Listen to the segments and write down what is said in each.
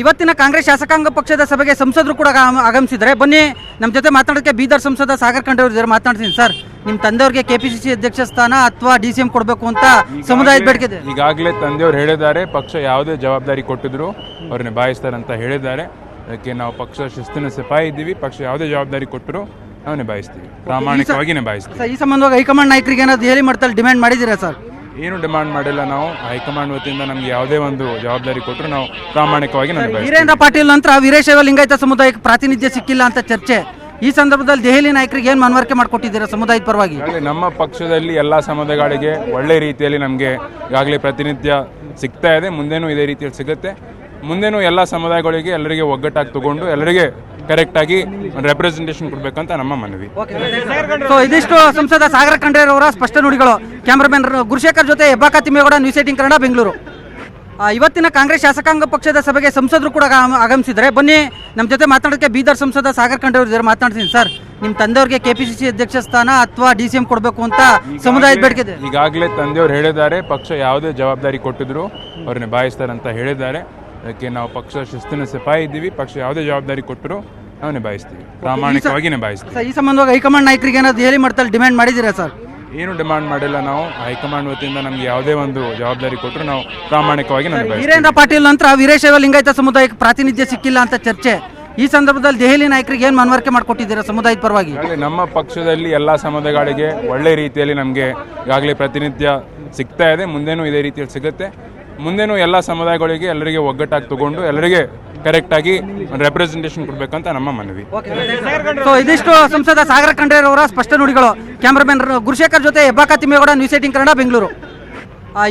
ಇವತ್ತಿನ ಕಾಂಗ್ರೆಸ್ ಶಾಸಕಾಂಗ ಪಕ್ಷದ ಸಭೆಗೆ ಸಂಸದರು ಕೂಡ ಆಗಮಿಸಿದ್ದಾರೆ. ಬನ್ನಿ ನಮ್ಮ ಜೊತೆ ಮಾತನಾಡೋಕ್ಕೆ ಬೀದರ್ ಸಂಸದ ಸಾಗರ್ ಖಂಡ್ರೆ ಅವರು ಇದ್ದಾರೆ. ಮಾತನಾಡ್ತೀನಿ ಸರ್, ನಿಮ್ಮ ತಂದೆಯವ್ರಿಗೆ ಕೆಪಿಸಿಸಿ ಅಧ್ಯಕ್ಷ ಸ್ಥಾನ ಅಥವಾ DCM ಕೊಡಬೇಕು ಅಂತ ಸಮುದಾಯದ ಬೇಡಿಕೆ ಇದೆ. ಈಗಾಗಲೇ ತಂದೆಯವರು ಹೇಳಿದ್ದಾರೆ, ಪಕ್ಷ ಯಾವುದೇ ಜವಾಬ್ದಾರಿ ಕೊಟ್ಟಿದ್ರು ಅವ್ರು ನಿಭಾಯಿಸ್ತಾರೆ ಅಂತ ಹೇಳಿದ್ದಾರೆ. ಅದಕ್ಕೆ ನಾವು ಪಕ್ಷ ಶಿಸ್ತಿನ ಸಿಪಾಯಿ ಇದ್ದೀವಿ. ಪಕ್ಷ ಯಾವುದೇ ಜವಾಬ್ದಾರಿ ಕೊಟ್ಟರು ನಾವು ನಿಭಾಯಿಸ್ತೀವಿ, ಪ್ರಾಮಾಣಿಕವಾಗಿ ನಿಭಾಯಿಸ್ತೀವಿ. ಈ ಸಂಬಂಧವಾಗಿ ಹೈಕಮಾಂಡ್ ನಾಯಕರಿಗೆ ಏನಾದ್ರು ದೆಹಲಿ ಮಟ್ಟದಲ್ಲಿ ಡಿಮ್ಯಾಂಡ್ ಮಾಡಿದ್ದೀರಾ ಸರ್? ಏನು ಡಿಮಾಂಡ್ ಮಾಡಿಲ್ಲ. ನಾವು ಹೈಕಮಾಂಡ್ ವತಿಯಿಂದ ನಮ್ಗೆ ಯಾವುದೇ ಒಂದು ಜವಾಬ್ದಾರಿ ಕೊಟ್ಟರು ನಾವು ಪ್ರಾಮಾಣಿಕವಾಗಿ ವೀರೇಂದ್ರ ಪಾಟೀಲ್ ನಂತರ ವೀರಶೈವ ಲಿಂಗಾಯತ ಸಮುದಾಯಕ್ಕೆ ಪ್ರಾತಿನಿಧ್ಯ ಸಿಕ್ಕಿಲ್ಲ ಅಂತ ಚರ್ಚೆ. ಈ ಸಂದರ್ಭದಲ್ಲಿ ದೆಹಲಿ ನಾಯಕರಿಗೆ ಏನು ಮನವರಿಕೆ ಮಾಡಿಕೊಟ್ಟಿದ್ದೀರಾ ಸಮುದಾಯದ ಪರವಾಗಿ? ನಮ್ಮ ಪಕ್ಷದಲ್ಲಿ ಎಲ್ಲ ಸಮುದಾಯಗಳಿಗೆ ಒಳ್ಳೆ ರೀತಿಯಲ್ಲಿ ನಮಗೆ ಈಗಾಗಲೇ ಪ್ರಾತಿನಿಧ್ಯ ಸಿಗ್ತಾ ಇದೆ. ಮುಂದೇನೂ ಇದೇ ರೀತಿಯಲ್ಲಿ ಸಿಗುತ್ತೆ. ಮುಂದೇನೂ ಎಲ್ಲ ಸಮುದಾಯಗಳಿಗೆ ಎಲ್ಲರಿಗೆ ಒಗ್ಗಟ್ಟಾಗಿ ತಗೊಂಡು ಎಲ್ಲರಿಗೆ ಕರೆಕ್ಟಾಗಿ ರೆಪ್ರೆಸೆಂಟೇಷನ್ ಕೊಡಬೇಕಂತ ನಮ್ಮ ಮನವಿ. ಇದಿಷ್ಟು ಸಂಸದ ಸಾಗರ ಖಂಡ್ರೆ ಅವರ ಸ್ಪಷ್ಟ ನುಡಿಗಳು. ಕ್ಯಾಮ್ರಾಮನ್ ಗುರುಶೇಖರ್ ಜೊತೆ ಹೆಬ್ಬಾಕ ತಿಮ್ಮೇಗೌಡ, ನ್ಯೂಸ್ 18 ಕನ್ನಡ, ಬೆಂಗಳೂರು. ಇವತ್ತಿನ ಕಾಂಗ್ರೆಸ್ ಶಾಸಕಾಂಗ ಪಕ್ಷದ ಸಭೆಗೆ ಸಂಸದರು ಕೂಡ ಆಗಮಿಸಿದ್ದಾರೆ. ಬನ್ನಿ ನಮ್ಮ ಜೊತೆ ಮಾತನಾಡೋಕ್ಕೆ ಬೀದರ್ ಸಂಸದ ಸಾಗರ್ ಖಂಡ್ರೆ ಅವರು ಇದ್ದಾರೆ. ಮಾತನಾಡ್ತೀನಿ ಸರ್, ನಿಮ್ಮ ತಂದೆಯವ್ರಿಗೆ ಕೆಪಿಸಿಸಿ ಅಧ್ಯಕ್ಷ ಸ್ಥಾನ ಅಥವಾ DCM ಕೊಡಬೇಕು ಅಂತ ಸಮುದಾಯದ ಬೇಡಿಕೆ ಇದೆ. ಈಗಾಗಲೇ ತಂದೆಯವರು ಹೇಳಿದ್ದಾರೆ, ಪಕ್ಷ ಯಾವುದೇ ಜವಾಬ್ದಾರಿ ಕೊಟ್ಟಿದ್ರು ಅವ್ರು ನಿಭಾಯಿಸ್ತಾರೆ ಅಂತ ಹೇಳಿದ್ದಾರೆ. ಅದಕ್ಕೆ ನಾವು ಪಕ್ಷ ಶಿಸ್ತಿನ ಸಿಪಾಯಿ ಇದ್ದೀವಿ. ಪಕ್ಷ ಯಾವುದೇ ಜವಾಬ್ದಾರಿ ಕೊಟ್ಟರು ನಾವು ನಿಭಾಯಿಸ್ತೀವಿ, ಪ್ರಾಮಾಣಿಕವಾಗಿ ನಿಭಾಯಿಸ್ತೀವಿ. ಈ ಸಂಬಂಧವಾಗಿ ಹೈಕಮಾಂಡ್ ನಾಯಕರಿಗೆ ಏನಾದ್ರು ದೆಹಲಿ ಮಟ್ಟದಲ್ಲಿ ಡಿಮ್ಯಾಂಡ್ ಮಾಡಿದ್ದೀರಾ ಸರ್? ಏನು ಡಿಮಾಂಡ್ ಮಾಡಿಲ್ಲ. ನಾವು ಹೈಕಮಾಂಡ್ ವತಿಯಿಂದ ನಮ್ಗೆ ಯಾವುದೇ ಒಂದು ಜವಾಬ್ದಾರಿ ಕೊಟ್ಟರು ನಾವು ಪ್ರಾಮಾಣಿಕವಾಗಿ ನಿಭಾಯಿಸ್ತೀವಿ. ವೀರೇಂದ್ರ ಪಾಟೀಲ್ ನಂತರ ವೀರಶೈವ ಲಿಂಗಾಯತ ಸಮುದಾಯಕ್ಕೆ ಪ್ರಾತಿನಿಧ್ಯ ಸಿಕ್ಕಿಲ್ಲ ಅಂತ ಚರ್ಚೆ. ಈ ಸಂದರ್ಭದಲ್ಲಿ ದೆಹಲಿ ನಾಯಕರಿಗೆ ಏನು ಮನವರಿಕೆ ಮಾಡಿಕೊಟ್ಟಿದ್ದೀರಾ ಸಮುದಾಯದ ಪರವಾಗಿ? ನಮ್ಮ ಪಕ್ಷದಲ್ಲಿ ಎಲ್ಲ ಸಮುದಾಯಗಳಿಗೆ ಒಳ್ಳೆ ರೀತಿಯಲ್ಲಿ ನಮಗೆ ಈಗಾಗಲೇ ಪ್ರಾತಿನಿಧ್ಯ ಸಿಗ್ತಾ ಇದೆ. ಮುಂದೇನೂ ಇದೇ ರೀತಿಯಲ್ಲಿ ಸಿಗುತ್ತೆ. ಮುಂದೇನೂ ಎಲ್ಲ ಸಮುದಾಯಗಳಿಗೆ ಎಲ್ಲರಿಗೆ ಒಗ್ಗಟ್ಟಾಗಿ ತಗೊಂಡು ಎಲ್ಲರಿಗೆ ಕರೆಕ್ಟಾಗಿ ರೆಪ್ರೆಸೆಂಟೇಷನ್ ಕೊಡಬೇಕಂತ ನಮ್ಮ ಮನವಿ. ಇದಿಷ್ಟು ಸಂಸದ ಸಾಗರ ಖಂಡ್ರೆ ಅವರ ಸ್ಪಷ್ಟ ನುಡಿಗಳು. ಕ್ಯಾಮ್ರಾಮನ್ ಗುರುಶೇಖರ್ ಜೊತೆ ಹೆಬ್ಬಾಕ ತಿಮ್ಮೇಗೌಡ, ನ್ಯೂಸ್ 18 ಕನ್ನಡ, ಬೆಂಗಳೂರು.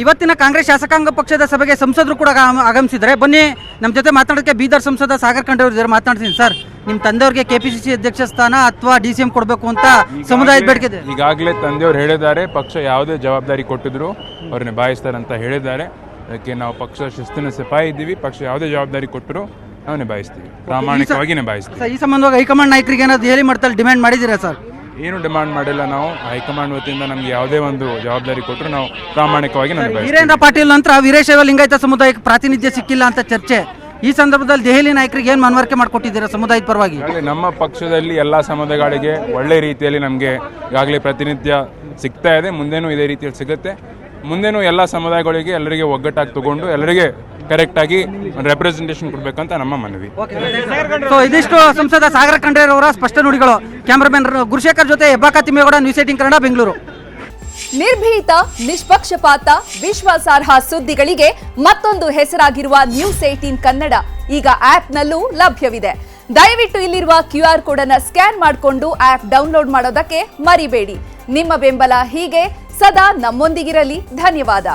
ಇವತ್ತಿನ ಕಾಂಗ್ರೆಸ್ ಶಾಸಕಾಂಗ ಪಕ್ಷದ ಸಭೆಗೆ ಸಂಸದರು ಕೂಡ ಆಗಮಿಸಿದ್ದಾರೆ. ಬನ್ನಿ ನಮ್ಮ ಜೊತೆ ಮಾತನಾಡೋಕ್ಕೆ ಬೀದರ್ ಸಂಸದ ಸಾಗರ್ ಖಂಡ್ರೆ ಅವರು ಇದ್ದಾರೆ. ಮಾತನಾಡ್ತೀನಿ ಸರ್, ನಿಮ್ಮ ತಂದೆಯವ್ರಿಗೆ ಕೆಪಿಸಿಸಿ ಅಧ್ಯಕ್ಷ ಸ್ಥಾನ ಅಥವಾ DCM ಕೊಡಬೇಕು ಅಂತ ಸಮುದಾಯದ ಬೇಡಿಕೆ ಇದೆ. ಈಗಾಗಲೇ ತಂದೆಯವರು ಹೇಳಿದ್ದಾರೆ, ಪಕ್ಷ ಯಾವುದೇ ಜವಾಬ್ದಾರಿ ಕೊಟ್ಟಿದ್ರು ಅವ್ರು ನಿಭಾಯಿಸ್ತಾರೆ ಅಂತ ಹೇಳಿದ್ದಾರೆ. ಅದಕ್ಕೆ ನಾವು ಪಕ್ಷ ಶಿಸ್ತಿನ ಸಿಪಾಯಿ ಇದ್ದೀವಿ. ಪಕ್ಷ ಯಾವುದೇ ಜವಾಬ್ದಾರಿ ಕೊಟ್ಟರು ನಾವು ನಿಭಾಯಿಸ್ತೀವಿ, ಪ್ರಾಮಾಣಿಕವಾಗಿ ನಿಭಾಯಿಸ್ತೀವಿ. ಈ ಸಂಬಂಧವಾಗಿ ಹೈಕಮಾಂಡ್ ನಾಯಕರಿಗೆ ಏನಾದ್ರು ದೆಹಲಿ ಮಟ್ಟದಲ್ಲಿ ಡಿಮ್ಯಾಂಡ್ ಮಾಡಿದ್ದೀರಾ ಸರ್? ಏನು ಡಿಮಾಂಡ್ ಮಾಡಿಲ್ಲ. ನಾವು ಹೈಕಮಾಂಡ್ ವತಿಯಿಂದ ನಮ್ಗೆ ಯಾವುದೇ ಒಂದು ಜವಾಬ್ದಾರಿ ಕೊಟ್ಟರು ನಾವು ಪ್ರಾಮಾಣಿಕವಾಗಿ ನಿಭಾಯಿಸ್ತೀವಿ. ವೀರೇಂದ್ರ ಪಾಟೀಲ್ ನಂತರ ವೀರಶೈವ ಲಿಂಗಾಯತ ಸಮುದಾಯಕ್ಕೆ ಪ್ರಾತಿನಿಧ್ಯ ಸಿಕ್ಕಿಲ್ಲ ಅಂತ ಚರ್ಚೆ. ಈ ಸಂದರ್ಭದಲ್ಲಿ ದೆಹಲಿ ನಾಯಕರಿಗೆ ಏನು ಮನವರಿಕೆ ಮಾಡಿಕೊಟ್ಟಿದ್ದೀರಾ ಸಮುದಾಯದ ಪರವಾಗಿ? ನಮ್ಮ ಪಕ್ಷದಲ್ಲಿ ಎಲ್ಲ ಸಮುದಾಯಗಳಿಗೆ ಒಳ್ಳೆ ರೀತಿಯಲ್ಲಿ ನಮಗೆ ಈಗಾಗಲೇ ಪ್ರಾತಿನಿಧ್ಯ ಸಿಗ್ತಾ ಇದೆ. ಮುಂದೇನೂ ಇದೇ ರೀತಿಯಲ್ಲಿ ಸಿಗುತ್ತೆ. ಮುಂದೇನೂ ಎಲ್ಲ ಸಮುದಾಯಗಳಿಗೆ ಎಲ್ಲರಿಗೆ ಒಗ್ಗಟ್ಟಾಗಿ ತಗೊಂಡು ಎಲ್ಲರಿಗೆ ಕರೆಕ್ಟಾಗಿ ರೆಪ್ರೆಸೆಂಟೇಷನ್ ಕೊಡಬೇಕಂತ ನಮ್ಮ ಮನವಿ. ಇದಿಷ್ಟು ಸಂಸದ ಸಾಗರ ಖಂಡ್ರೆ ಅವರ ಸ್ಪಷ್ಟ ನುಡಿಗಳು. ಕ್ಯಾಮ್ರಾಮನ್ ಗುರುಶೇಖರ್ ಜೊತೆ ಹೆಬ್ಬಾಕ ತಿಮ್ಮೇಗೌಡ, ನ್ಯೂಸ್ 18 ಕನ್ನಡ, ಬೆಂಗಳೂರು. ನಿರ್ಭೀತ, ನಿಷ್ಪಕ್ಷಪಾತ, ವಿಶ್ವಾಸಾರ್ಹ ಸುದ್ದಿಗಳಿಗೆ ಮತ್ತೊಂದು ಹೆಸರಾಗಿರುವ ನ್ಯೂಸ್ 18 ಕನ್ನಡ ಈಗ ಆಪ್ನಲ್ಲೂ ಲಭ್ಯವಿದೆ. ದಯವಿಟ್ಟು ಇಲ್ಲಿರುವ QR ಕೋಡ್ ಅನ್ನು ಸ್ಕ್ಯಾನ್ ಮಾಡಿಕೊಂಡು ಆಪ್ ಡೌನ್ಲೋಡ್ ಮಾಡೋದಕ್ಕೆ ಮರಿಬೇಡಿ. ನಿಮ್ಮ ಬೆಂಬಲ ಹೀಗೆ ಸದಾ ನಮ್ಮೊಂದಿಗಿರಲಿ. ಧನ್ಯವಾದ.